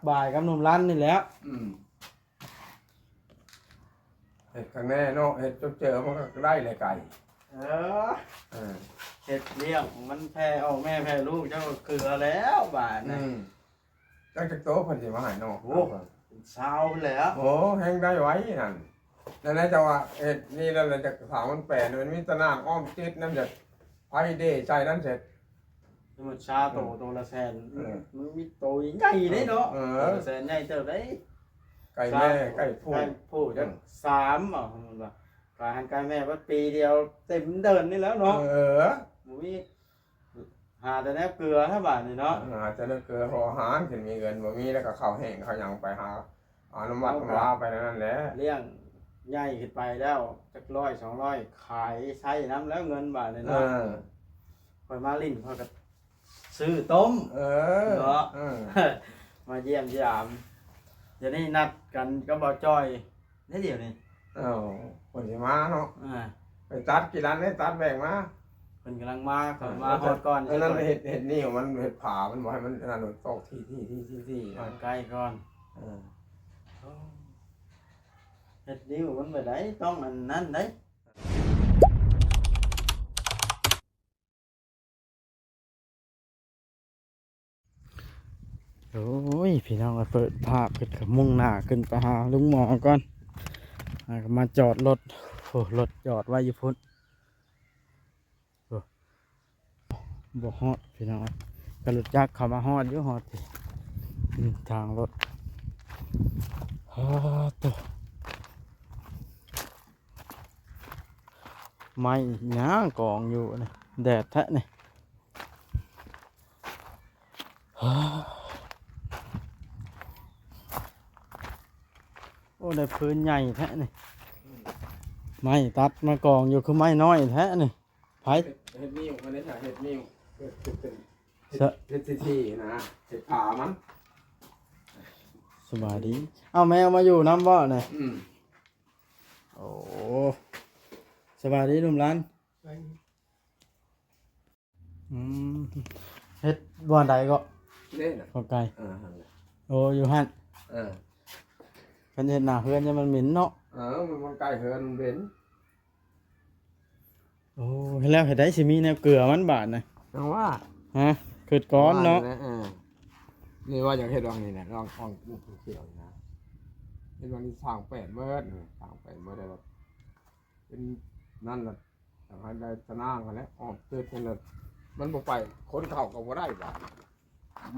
บ่ายกับหนุ่มรั้นนี่แหล้วเห็ดข้างแน่เนาะเห็ดจนเจอมันก็ได้เลยไก่เห็ดเลี้ยงมันแพ้เอาแม่แพ้ลูกเจ้าเกลือแล้วบาดนะจักโต๊ะพันสิมาหายนอกโอ้เศร้าแล้วโอ้แห้งได้ไว้นั่นนั่นแหละจะว่าเห็ดนี่นั่นแหละจะถามมันแปลมันมีตะนางอ้อมจิตนั่นจะไฟเดใจนั่นเสร็จมันชาโตละแสนมันมีโตใหญ่ได้เนาะละแสนใหญ่เท่าไรไก่แม่ไก่ผู้จัง3อ่ะมันว่าการไก่แม่ว่าปีเดียวเต็มเดินนี่แล้วเนาะหมูมีหาแต่แนบเกลือถ้าบาทนี่เนาะหาแต่แนบเกลือพออาหารถึงมีเงินบ่มีแล้วก็ข้าวแห้งข้าวหยังไปหาน้ำมันน้ำลาไปนั่นแหละเลี้ยงใหญ่ขึ้นไปแล้วจัก100 200ขายใช้น้ำแล้วเงินบาทนี่เนาะคอยมาลิ้นพอกับซื้อต้มเนาะมาเยี่ยมยามเดี๋ยวนี้นัดกันก็บ่จอยได้เดี๋ยวนี้คนสิมาเนาะไปตัดกี่ร้านได้ตัดแบ่งมาคนกำลังมาก่อนมาฮอดก่อนนั่นเห็ดนี่ของมันเห็ดผามันบอกให้มันนั่นตอกที่ใกล้ก่อนเห็ดนิ้วมันไปได้ต้องอันนั้นได้โอ้ยพี่น้องเปิดภาพขึ้นกับมุ่งหน้าขึ้นไปหาลุงหมอก่อนมาจอดรถโอ้รถจอดไว้อยู่พุ่นบ่ฮอดพี่น้องกระลุจักเข้ามาฮอดอยู่ฮอดทางรถตัวไม้หน้ากองอยู่นี่แดดแท้นี่โอ้ได้พื้นใหญ่แท้นี่ไม้ตัดมากองอยู่คือไม้น้อยแท้นี่ไผเห็ดนิ้วมันได้ถ่ายเห็ดนิ้วเห็ดที่นะเห็ดผามันสบายดีเอาแมวมาอยู่น้ำบ่อเนี่ยโอ้สบายดีลุงร้านเฮ็ดบ่อนใดก็เนี่ยนะพอไก่โอ้อยู่หั่นเป็นเฮ็ดหน้าเฮือนยังมันเหม็นเนาะมันไก่เฮือนมันเหม็นโอ้เฮ็ดแล้วเฮ็ดได้สิมีแนวเกลือมันบาดน่ะจังว่าฮะเกิดก้อนเนาะนี่ว่าอย่างเฮ็ดลองนี่แหละลองลูกเขียวนะเฮ็ดลองนี่สร้าง8เมตรสร้าง8เมตรได้แบบเป็นนั่นแหละทางให้ได้ชนะกันแล้วออกเกิดกันเลยมันบ่ไปคนเข้าก็บ่ได้บ่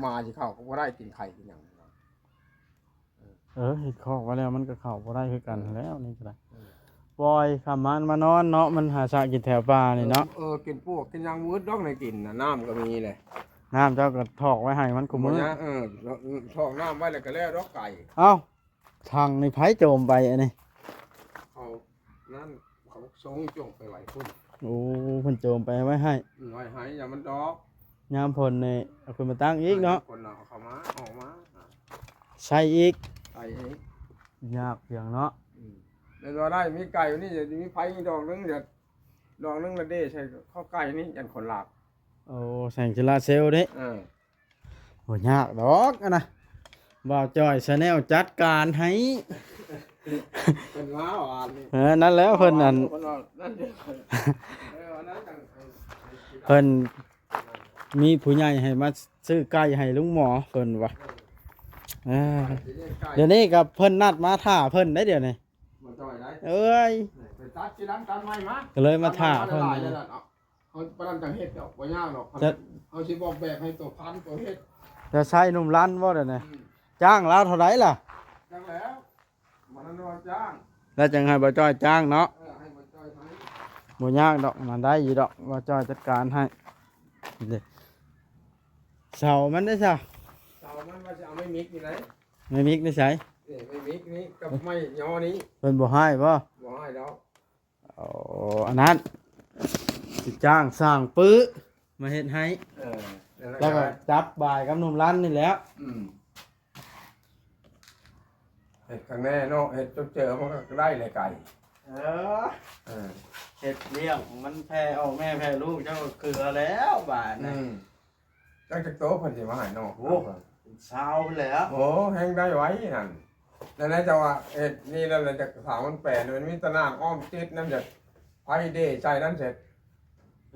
มาสิเข้าก็บ่ได้กินไข่กินหยังเฮ็ดคอกไว้แล้วมันก็เข้าบ่ได้คือกันแล้วนี่ก็ได้ปล่อยข้ามมันมานอนเนาะมันหาสะกินแถวป่านี่เนาะกินพวกกินหยังวืดดอกในกินน่ะน้ำก็มีเลยน้ำเจ้าก็ถอกไว้ให้มันกุมื้อถอกน้ำไว้แล้วก็แล้วดอกไก่เอ้าทางในไผโจมไปอันนี้เขานั่นเขาทรงโจมไปไหวพุ่นโอ้เพิ่นโจมไปไว้ให้อย่ามันดอกยามผลนี่เอาขึ้นมาตั้งอีกเนาะคนเอาเข้ามาออกมาใส่อีกใส่อีกยากอย่างเนาะเดี๋ยวได้มีไก่อยู่นี่จะมีไผดอกนึงเดี๋ยวดอกนึงละเด้ใส่ข้าวไก่นี่ยันขนหลากโอ้แสงจิลาเซลนี่โหยากดอกนะบ่าวจอยชาแนลจัดการให้เป็นว้าวอ่านนั่นแล้วเพิ่นอันเพิ่นมีผู้ใหญ่ให้มาซื้อไก่ให้ลุงหมอเพิ่นว่าเดี๋ยวนี้กับเพิ่นนัดมาท่าเพิ่นได้เดี๋ยวนี้เอ้ยก็เลยมาท่าเพิ่นเขาประดันจังเฮ็ดดอกบ่ยากดอกเขาสิบอกแบบให้ตัวพันตัวเฮ็ดจะใช้หนุ่มร้านบ่เดี๋ยวนี้จ้างแล้วเท่าไหร่ล่ะจ้างแล้วมันนั่นว่าจ้างแล้วจังให้บ่จ้อยจ้างเนาะให้บ่จ้อยให้บ่ยากดอกมันได้อยู่ดอกบ่จ้อยจัดการให้เสามันได้ซะเสามันว่าจะเอาไม่มิกนี่ไหนไม่มิกนี่ใช่ไม่มิกนี่กับไม่ยอนี้เพิ่นบ่ให้บ่ให้ดอกอ๋ออันนั้นสิจ้างสร้างปื้อมาเฮ็ดให้แล้วก็จับบ่ายกับหนุ่มรั้นนี่แหล้วเห็ดข้างแน่เนาะเห็ดจนเจอมันก็ได้เลยไก่เห็ดเลี้ยงมันแพ้เอาแม่แพ้ลูกเจ้าเกลือแล้วบาดนะจักโต๊ะพันสิมาหายนอกโอ้ เศร้าแล้ว โอ้แห้งได้ไว้นั่นนั่นแหละจะว่าเอ็ดนี่นั่นแหละจะถามมันแปลนมันมีตะนางอ้อมติดนั่นจะไฟเดใจนั่นเสร็จ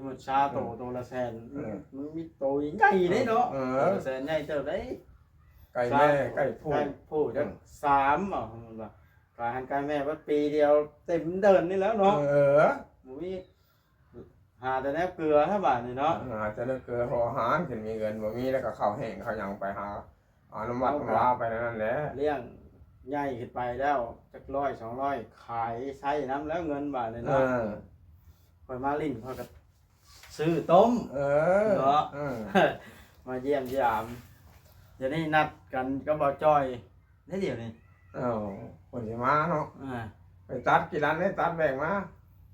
มันชาโตละแสนมันมีโตใหญ่ได้เนาะละแสนใหญ่เติบได้ ไก่แม่ไก่ผู้ ไก่ผู้จัก3มันว่าการหันไก่แม่ว่าปีเดียวเต็มเดินนี่แล้วเนาะบ่มีหาแต่แนวเกลือถ้าบาดนี่เนาะ จะได้เกลือพออาหารถึงมีเงินบ่มีแล้วก็ข้าวแห้งข้าวหยังไปหาน้ำมันน้ำลาไปนั่นแหละ เลี้ยงใหญ่ขึ้นไปแล้วจัก100 200ขายใช้น้ำแล้วเงินบาทเลยเนาะข่อยมาลิ้นข่อยก็ซื้อต้มเนาะมาเยี่ยมยามเดี๋ยวนี้นัดกันก็บ่จอยได้เดี๋ยวนี้ คนสิมาเนาะไปตัดกี่ร้านได้ตัดแบ่งมา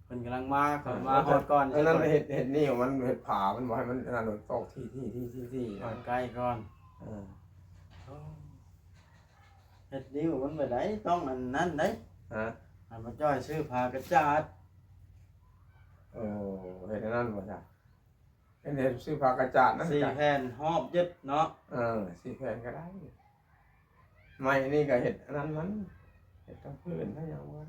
เพิ่นกำลังมาข่อยมาฮอดก่อน นั่นเห็ดนี่มันเห็ดผามันบ่ให้มันนั่นตกที่ฮอดใกล้ก่อนเฮ็ดดิ้วมันไปได้ต้องอันนั้นได้อันบ่จอยซื้อผ้ากระจาด เห็ดนั่นบ่จ้ะเห็ดซื้อผ้ากระจาดนั่น 4 แผ่นหอบยึดเนาะ 4 แผ่นก็ได้ไม่นี่ก็เห็ดนั่นมันเห็ดทั้งพื้นทั้งอย่างวะ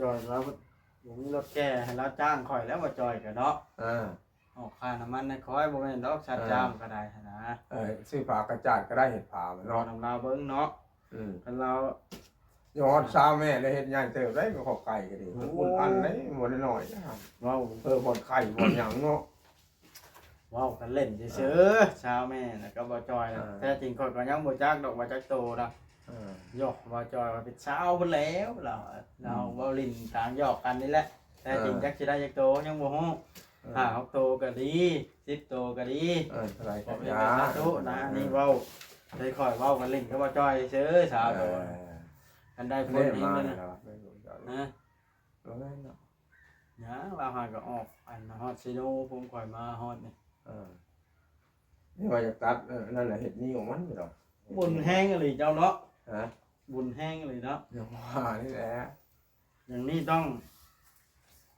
จอยแล้วบ่มีรถแก่ให้เราจ้างข่อยแล้วบ่จอยก็เนาะออกค่าน้ำมันให้ข่อยบ่แม่นดอกชัดจ้ามก็ได้นะ ซื้อผ้ากระจาดก็ได้เห็ดผามัน รอ เนาะ นำเราเบิ่งเนาะคันเรา ยอดชาวแม่ได้เห็ดใหญ่เติบได้ก็ขอไก่ก็ดีมันอุ่นอันได้บ่ได้น้อยจ้ะ เว้า บ่ไข่บ่หยังเนาะ เว้ากันเล่นซื่อๆชาวแม่น่ะก็บ่จอยนะแท้จริงข่อยก็ยังบ่จักดอกว่าจักโตนะยอกบ่จอยว่าเป็นสาวเพิ่นแล้วเราเว้าลิ้นต่างหยอกกันนี่แหละแต่จริงจักสิได้จักโตยังบ่ฮู้5-6โตก็ดี10โตก็ดี เท่าไหร่ บ่ ก็ มี ยา เป็นสาธุนะนี่เว้าได้ค่อยเว้ากันเล่นก็บ่จอยซื่อสาวโตกันได้ผลดีมื้อนะนะ ยังเราหาก็ออกอันฮอดซิโนผมข่อยมาฮอดนี่ นี่ว่าจะตัดนั่นแหละเห็ดนี่ของมันอยู่หรอ บุญแห้งอะไรเจ้าเนาะ ฮะ บุญแห้งอะไรเนาะ อย่างว่านี่แหละ อย่างนี้ต้อง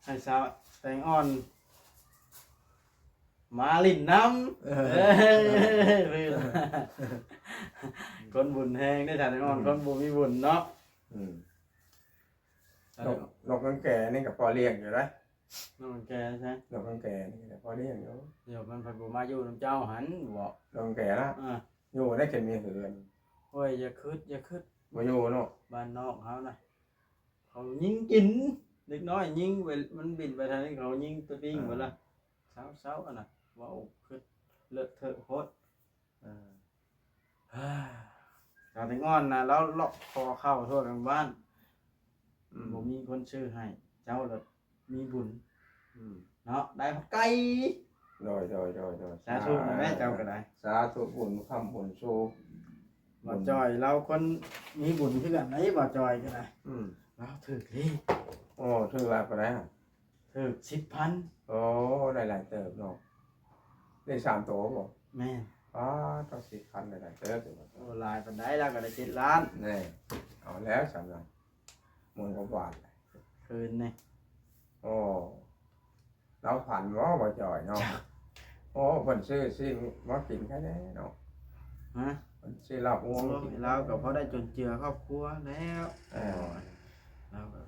ให้สาวแตงอ่อนมาลิ้นน้ำคนบุญแห้งได้ถ่ายแตงอ่อนคนบุญมีบุญเนาะ นกกังแก่นี่กับพอเลี้ยงอยู่ไร น้องแกใช่ นกกังแก่นี่กับพอเลี้ยงอยู่ เดี๋ยวมันพันบุมาอยู่น้ำเจ้าหันบอก นกกังแก่นะอยู่ได้แค่มีเหือน โอ้ยอย่าคืด มาอยู่เนาะ บ้านนอกเขานะเขายิงกินเล็กน้อยยิงไปมันบินไปทางนี้เขายิงตัวดิ้งหมดละเช้าอ่ะนะว้าวคือเลอะเทอะโคตรชาวแตงอ่อนนะแล้วเลาะคอเข้าทั่วกลางบ้านผมมีคนชื่อให้เจ้าเลยมีบุญเนาะได้ผักไก่โดยสาธุนะแม่เจ้าก็ได้ สาธุบุญคำบุญโชว์ บ่จอยเราคนมีบุญคือกันไหนบ่จอยก็ได้เราถือที่ โอ้ถือว่าไปไหนฮะ ถือ10,000โอ้ได้หลายเติบเนาะได้3ตัวบ่ แม่ ต้อง10,000ได้หลายเติบ โอ้ลายปานใดเราก็ได้7 ล้าน นี่เอาแล้วสำหรับ10,000 กว่าบาท คืนนี่ โอ้เราผ่านว่าบ่จ่อยเนาะโอ้เพิ่นซื้อมากินแค่นี้เนาะ ฮะ เพิ่นซื้อลาบงัวมากิน เราก็พอได้จนเจือครอบครัวแล้วเราก็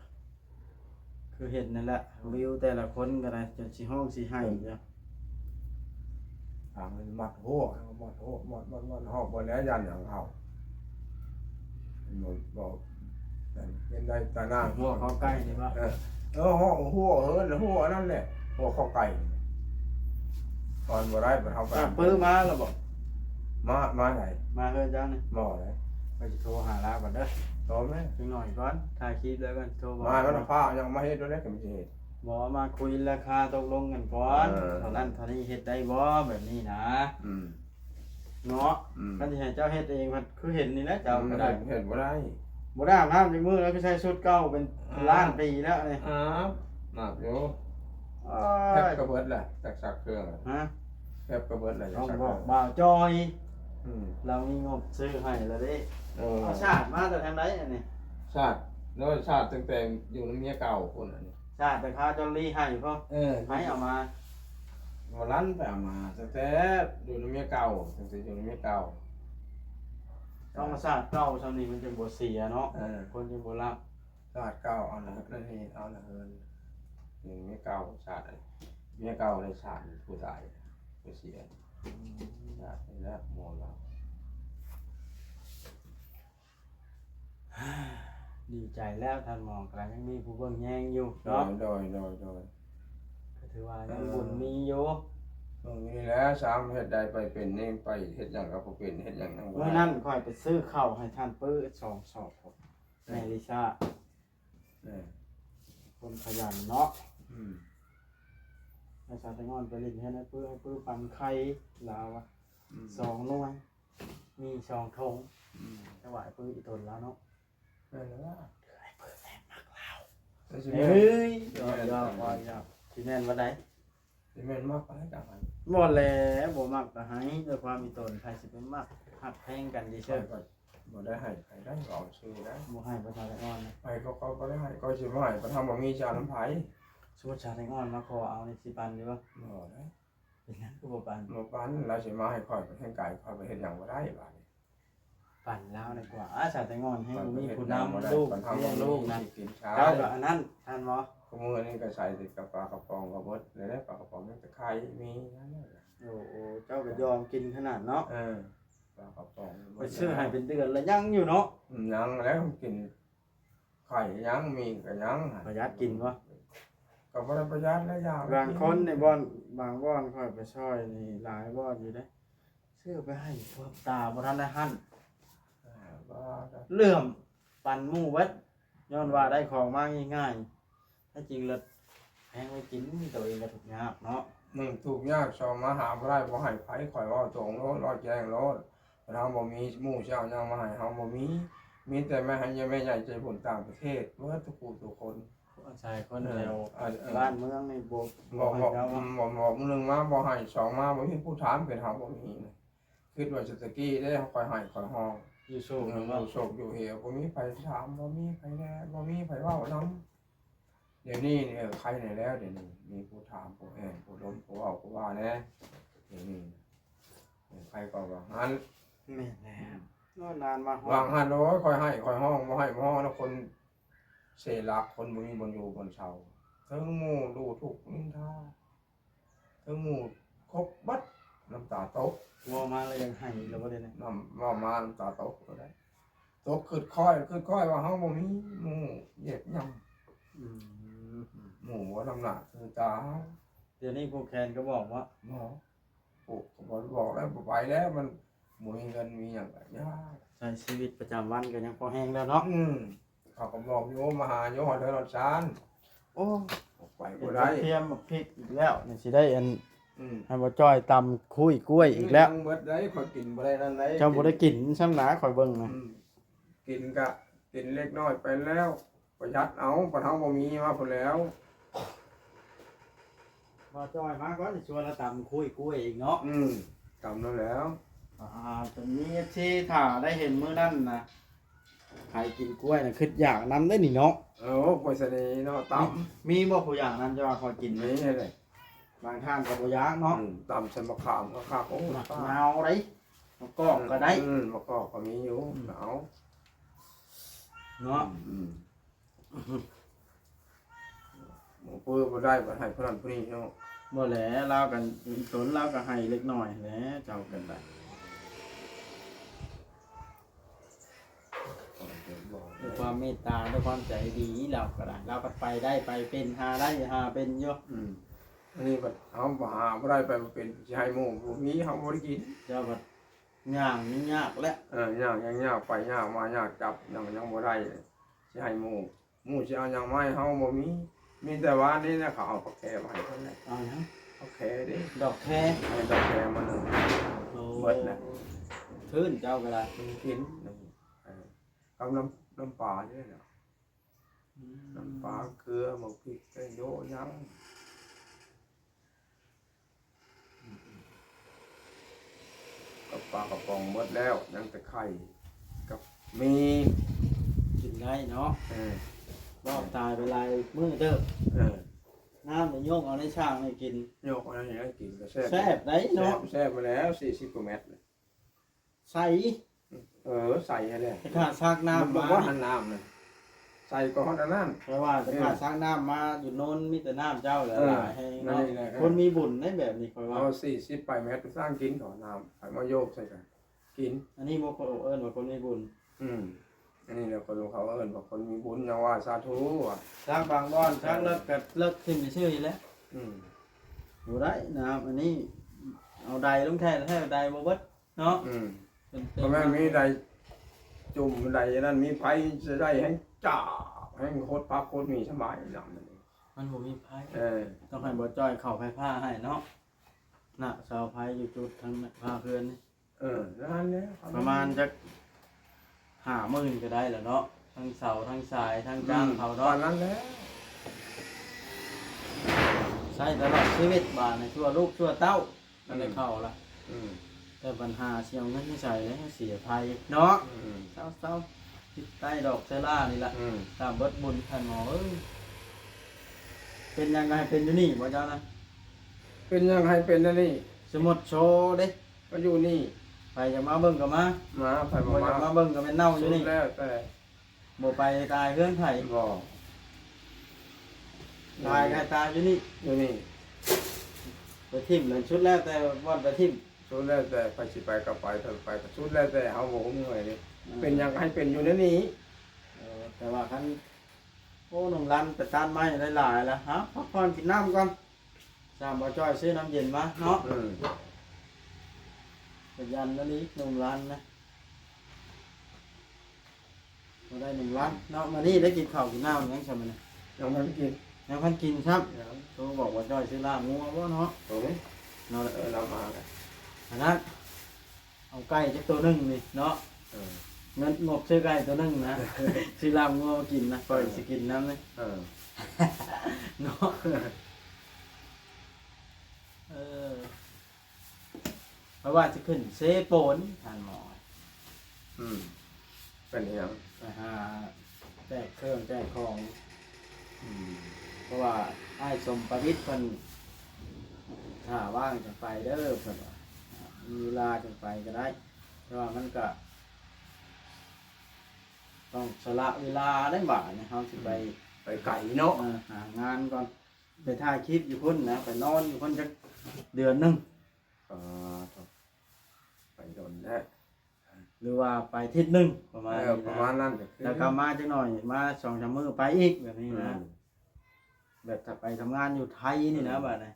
คือเห็นนั่นแหละวิวแต่ละคนก็ได้จนสิห้องสิให้จ้ะ ทางมันมัดหัวมัดหอบบ่แล้วยันหยังเฮาบ่เป็นได้ตาหน้า หัวเขาใกล้นี่บ่ ห้องหัวหัวนั่นแหละหัวข้อไก่ตอนบ่ได้บ่เฮาไป ปื้อมาแล้วบ่ มาไหน มาเฮือนเจ้านี่ บ่ได้ ไปสิโทรหาลาก่อนเด้อ โตแม่ จังหน่อยก่อนถ่ายคลิปแล้วกันโทรบอก มามันพายังมาเฮ็ดด้วยได้ก็มีเฮ็ด บอกมาคุยราคาตกลงกันก่อนเท่านั้นเท่านี้เฮ็ดได้บ่แบบนี้นะเนาะคันสิให้เจ้าเฮ็ดเองมันคือเห็นนี่แหละเจ้าก็ได้ เฮ็ดบ่ได้ บ่ได้อาบน้ำในมือแล้วก็ใช้ชุดเก่าเป็นล้านปีแล้วนี่ อาบอยู่ อ้า แทบ ย กระเบิดแหละจากสักเครื่อง ฮะ แทบกระเบิดแหละ ต้อง จาก บอกบ่าวจอย เรามีงบซื้อให้แล้วเด้ เออ เอาชาติมาแต่ทางใดอันนี้ ชาติแล้วชาติตั้งแต่อยู่ในเมียเก่าคนอันนี้ ชาติแต่ค่าจอลลี่ให้พ่อให้เอามา บ่ลั่นไปเอามาตั้งแต่อยู่ในเมียเก่าตั้งแต่อยู่ในเมียเก่า ธรรมชาติเก่าซำนี้มันจึงบ่เสียเนาะคนจึงบ่รัก ชาติเก่าเอาละนั่นนี่เอาละเฮินอยู่ในเมียเก่าชาติเมียเก่าในชาติผู้ตายผู้เสียชาตินี่แหละหมดแล้ว ดีใจแล้วท่านหมอกำลังยังมีผู้เบิ่งแยงอยู่ โด เนาะ ยโดยก็ถือว่ายังบุญมีอยู่ ตรงนี้แล้วสามเฮ็ดใดไปเป็นนี่ไปเฮ็ดหยังก็บ่เป็นเฮ็ดหยังบ่ เมื่อนั้นค่อยไปซื้อข้าวให้ท่านปื้อ2 สอบครับแม่ลิซ่า คนขยันเนาะให้สาวแตงอนไปเลินให้นะให้ปื้อปั่นไข่ลาวอะ2 หน่วย มี2 ถุงถวายปื้ออีตนแล้วเนาะ นั่นแหละ ให้ปื้อแม่มักลาว เฮ้ เฮ้ ย ยยอดสิแม่นบ่ได้ สิแม่นมากไปจังได๋ บ่แล้วบ่มักก็ให้ด้วยความอีตนใครสิไปมักฮักแพงกันดิ ใช่ เชิญ ก็บ่ได้ให้ใครได้ก็เอาชื่อได้ บ่ให้ประชาแตงอนนะ ไปก็บ่ได้ให้ก็สิบ่ให้ก็ทำบ่มีชาน้ำไผ สมมุติชาแตงอนมาขอเอาในสิปันอยู่บ่ บ่ได้ เป็นหยังก็บ่ปัน บ่ปานแล้วสิมาให้ข่อยไปแข่งไก่ข่อยไปเฮ็ดหยังบ่ได้บาดนี้ ปั่นแล้วดีกว่าชาแตงอนให้บ่มีผู้ นำ นำ ได้ ลูก ปันทำ เลี้ยงลูกนะ กินชา เจ้าก็อันนั้นท่านบ่ ก็มื้อนี้ก็ใส่ติดกับปลากระป๋องก็เบิดได้ปลากระป๋องมันตะไคร้มีนั่นแหละ โอ้โอ้เจ้าก็ยอมกินขนาดเนาะ ปลากระป๋อง ไปซื้อให้เป็นเดือนแล้วยังอยู่เนาะ ยังแล้วกินไข่ยังมีก็ยัง ประหยัดกินบ่ ก็บ่ได้ประหยัดแล้วยาว บางคนในบ่อนบางบ่อนค่อยไปช่อยนี่หลายบ่อนอยู่เด้ซื้อไปให้พวกตาบ่ทันได้หั่น บ่ เลื่อมปั่นหมู่เบิดย้อนว่าได้ของมาง่ายๆถ้าจริงแล้วแพงไว้กินตัวเองก็ทุกข์ยากเนาะ ทุกยากสองมาหาบ่ได้บ่ให้ไผข่อยเว้าตรงโลดรอแจ้งโลดเฮาบ่มีหมู่เจ้ายังมาให้เฮาบ่มีแต่แม่ให้แม่ใหญ่ใจบุญต่างประเทศเบิดทุกผู้ทุกคน ใช่คนแถวบ้านเมืองในบ่ บอก ให้เราว่า มึงหนึ่งมาบอกให้สองมาบอกให้ผู้ถามเป็นเฮาบ่มีนะคิดว่าสตะกี้ได้คอยให้คอยห้อง อยู่โช อยู่ คเนาะ โศกอยู่เหวบ่มีไผถามบ่มีไผแน่บ่มีไผเว้านํเดี๋ยวนี้นี่ใครไหนแล้วเดี๋ยวนี้มีผู้ถามผู้แอนผู้ล้มผู้เว้าผู้ว่าแน่เดี๋ยวนี้ใครก็ว่าหัน แม่นแล้วนอนนานมาฮอ วาง ด หันโอ้ยคอยให้คอยห้องบ่ให้บ่ห้องแล้วคนเสลักคนบ่มีบนอยู่บนเสาทั้งหมู่ดูทุกข์นินทาทั้งหมู่ครบบัดน้ำตาตก งัวมาแล้วยังให้แล้วบ่ได้นะ น้ำว่ามาน้ำตาตกก็ได้ตกคือค่อยว่าเฮาบ่มีหมู่เหยียบย่ อืม ำหมู่ว่าน้ำหนักคือตาเฮา เดี๋ยวนี้ผู้แคนก็บอกว่า หมอปุ๊กก็บอกแล้วบ่ไปแล้วมันบ่มีเงินมีหยังก็ยาก ใช้ชีวิตประจำวันก็ยังพอแห้งแล้วเนาะ เขาก็บอกโยมมาหาโยมหอดเดินหอดชาน โอ้ ไป เห็ บ่ น ได้ เทียมพริกอีกแล้วนี่สิได้อัน อืม ให้บ่จ้อยตำคุยกล้วยอีกแล้ว เบิดได้ข่อยกินบ่ได้นั่นได้ เจ้าบ่ได้กินซ้ำหนาข่อยเบิ่งนะ กินก็กินเล็กน้อยไปแล้วประหยัดเอาปะเฮาบ่มีมาพุ่นแล้ว บ่จ้อยมาก็สิชวนเราตำคุยกล้วยอีกเนาะ จำแล้วแล้ว ตอนนี้ที่ถ้าได้เห็นมื้อนั้นนะใครกินกล้วยน่ะคิดอยากนำได้นี่เนาะ กล้วยเสน่ห์เนาะตำ มีบ่ผู้อย่างนั้นจะว่าขอกินไหม นี่เลย บางท่านก็บ่อยากเนาะ ตำใส่มะขามก็คักโอ้ มะนาวได้มะกอกก็ได้ มะกอกก็มีอยู่เอา เนาะ หมูปื้อบ่ได้บ่ให้เพิ่นผู้นี้เนาะ บ่แหละเรากันสนเราก็ให้เล็กน้อยแหละเจ้ากันได้ด้วยความเมตตาด้วยความใจดีเราก็ได้เราก็ไปได้ไปเป็นหาได้หาเป็นอยู่ อันนี้บัดเฮาบ่หาบ่ได้ไปบ่เป็นสิให้หมู่บ่มีเฮาบ่ได้กิน เจ้าก็ย่างนี่ยากแล้ว ยากไปยากมายากจับยังบ่ได้สิให้หมู่สิเอาหยังมาให้เฮาบ่มีแต่ว่านี่นะเขาเอาผักแคมาให้เพิ่นแหละ เอาหยัง ผักแคเด้ ดอกแค ให้ดอกแคมานึง เบิดนะ พื้นเจ้าก็ได้ มันกินกับน้ำปลาเนี่ยเนาะน้ำปลาเกลือหมกพริกไก่โยยังกับปลากระป๋องหมดแล้วยังแต่ไข่กับมี กินได้เนาะ เออ รอบตายไปลายมื้อเด้อ เออ น้ำเนี่ยโยกเอาในช่างให้กิน โยกอะไรอย่างเงี้ยกินก็แซ่บ แซ่บได้เนาะ แซ่บมาแล้ว40กว่าเม็ด ใส่ ใส่อะไร ถ้าซักน้ำ บอ มาก ว่าหันน้ำนะใส่ก่อนนั่น เพราะว่าถ้าซักน้ำมาอยู่โน้นมีแต่น้ำเจ้าแหละหลายให้เนาะ นั่นแหละ คนมีบุญได้แบบนี้คอยว่า เอา40ไปเม็ดไปสร้างกินก่อนน้ำใส่มาโยกใส่กันกิน อันนี้บ่คนเอิ้นว่าคนมีบุญ อันนี้เราคนเขาเอิ้นว่าคนมีบุญนะว่าสาธุอ่ะ ซักบางบ้านซักเลิกก็เลิกขึ้นไปชื่ออีแล้ว อยู่ได้นะครับอันนี้เอาใดลงแท้แท้ใดบ่เบิดเนาะ เพราะแม่มีใดจุ่มใดนั่นมีไผจะได้ให้จ่าให้โคตรพักโคตรมีสบายอย่างนั้น มันบ่มีไผต้องให้บ่จ้อยเข้าไผผ้าให้เนาะน่ะเสาไผอยู่จุดทางผ้าเพื่อนนี่ นั่นเนี่ย ประมาณจัก50,000ก็ได้แล้วเนาะทั้งเสาทั้งสายทั้งจ้างเขา ตอ เนาะ นนั้นแล้ว ใช้ตลอดชีวิตบาดในชั่วลูกชั่วเต้าก็ได้เข้าละแต่ปัญหาเสียเงินที่ใส่แล้วเสียภัยเนาะเศร้าๆติดใต้ดอกเซล่านี่ล่ะตามเบิดบุญท่านหมอเอ้ยเป็นยังไงเป็นอยู่นี่บ่เจ้านะ เป็นยังไงเป็นนั่นนี่ สมุดโชว์เด้ ก็อยู่นี่ ไปจะมาเบิ่งก็มา ไป บ่จะมาเบิ่งก็เป็นเน่าอยู่นี่ แล้วแต่ บ่ไปตายเฮือนไผ บอก ตายใครตายอยู่นี่ อยู่นี่ ไปทิ่มเลยชุดแล้วแต่ว่าไปทิ่ม ชุดแล้วแต่ไปสิไปก็ไปเถอะไปก็ชุดแล้วแต่เอาโหมเหนื่อยนี่เป็นยังไงเป็นอยู่นั่นนี่ แต่ว่าคันโอ้หนุ่มรันไปตานไม้หลายๆแล้วฮะพักผ่อนกินน้ำก่อนสามบ่จ้อยซื้อน้ำเย็นมาเนาะไปยันแล้วนี้หนุ่มรันนะมาได้หนุ่มรันเนาะมานี่ได้กินข้าวกินน้ำยังใช่ไหมเนี่ย ยังไม่กิน ยังพันกินครับเขาบอกว่าจ้อยซื้อลาบงัวว่าเนาะ โอ้ย เนาะ เรามาแล้ว อันนั้นเอาไก่จักตัวหนึงนี่เนาะเงินงบซื้อไก่ตัวหนึงนะซื้อลาบงัวมากินนะก่อยสิกินน้ำเลยเนาะเพราะว่าจะขึ้นเซโปนทานหมอ เป็นยัง ไปหาแจกเครื่องแจกของเพราะว่าไอ้สมประวิตรเพิ่นถ้าว่างจะไปเด้อเพิ่นว่ามีเวลาจะไปก็ได้แต่ว่ามันก็ต้องสละเวลาได้บ่าเนี่ยเฮาสิไปไก่เนาะ หางานก่อนไปถ่ายคลิปอยู่พุ่นนะไปนอนอยู่พุ่นจักเดือนหนึง ไปโดนแล้ว หรือว่าไปอาทิศหนึงประมาณนี้ ประ นะ มาณนั้น แล้วก็มาจักหน่อยมา2-3มื้อไปอีกแบบนี้นะแบบถ้าไปทำงานอยู่ไทยนี่นะบัดนี้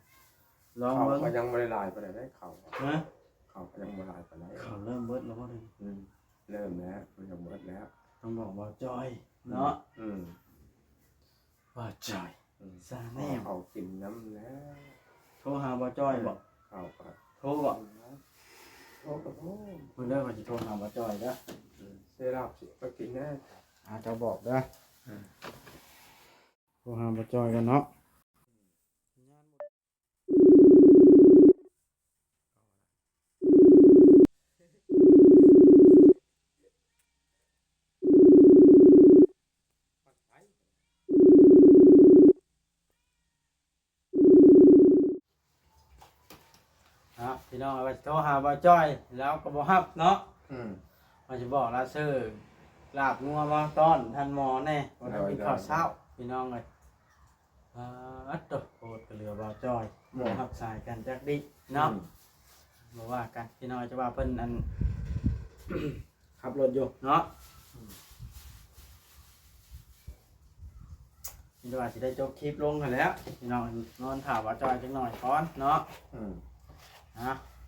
ลอง เขา เบิ่ง ก็ยังไม่ได้ลายไปไหนได้เขา นะ เขาก็ยังไม่ลายไปไหน เขาเริ่มเบิดแล้วบ่นี่ เริ่มแล้วมันยังเบิดแล้ว ต้องบอกว่าจอยเนาะว่าจอยซาแน่ เขากินน้ำแล้ว โทรหาว่าจอยบ่ เขาก็ โทรบ่ โอ้โห เพิ่นเด้อว่าสิโทรหาว่าจอยเด้อ เซรั่มสิไปกินแน่ จะบอกเด้อโทรหาว่าจอยกันเนาะพี่น้องว่าโทรหาว่าจอยแล้วก็บ่รับเนาะว่าสิบอกละซื้อลาบงัวมาต้อนท่านหมอแน่บ่ได้กินข้าวเช้าพี่น้องเอ้ยตบโคตรเหลือว่าจอยบ่รับสายกันจักดิเนาะบ่ว่ากันพี่น้องจะว่าเพิ่นอัน ขับรถอยู่เนาะพี่ว่าสิได้จบคลิปลงกันแล้วพี่น้องนอนถามว่าจอยจังหน่อยก่อนเนาะ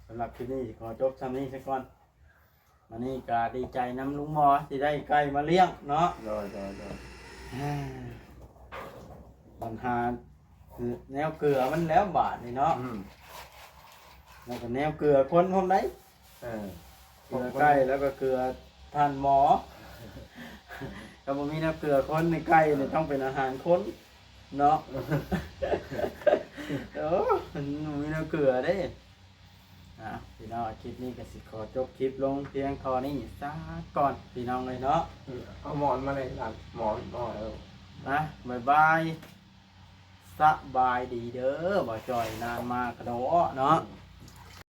สำหรับคลิปนี้ขอจบซ้ำนี้ซะก่อนวันนี้ก็ดีใจน้ำลุงหมอที่ได้ไก่มาเลี้ยงเนาะปัญหาแนวเกลือมันแล้วบาทนี่เนาะแล้วก็แนวเกลือคนพร้อมไหนเกลือไก่แล้วก็เกลือท่านหมอถ้าบ่มีแนวเกลือคนในไก่เนี่ยต้องเป็นอาหารคนเนาะมันมีแนวเกลือได้พี่น้องคลิปนี้ก็สิขอจบคลิปลงเพียงเท่านี้ซะก่อนพี่น้องเลยเนาะเอาหมอนมาเลยหมอนแล้วนะบ๊ายบายส สบายดีเด้อบ่จอยนานมากระโดดเนาะ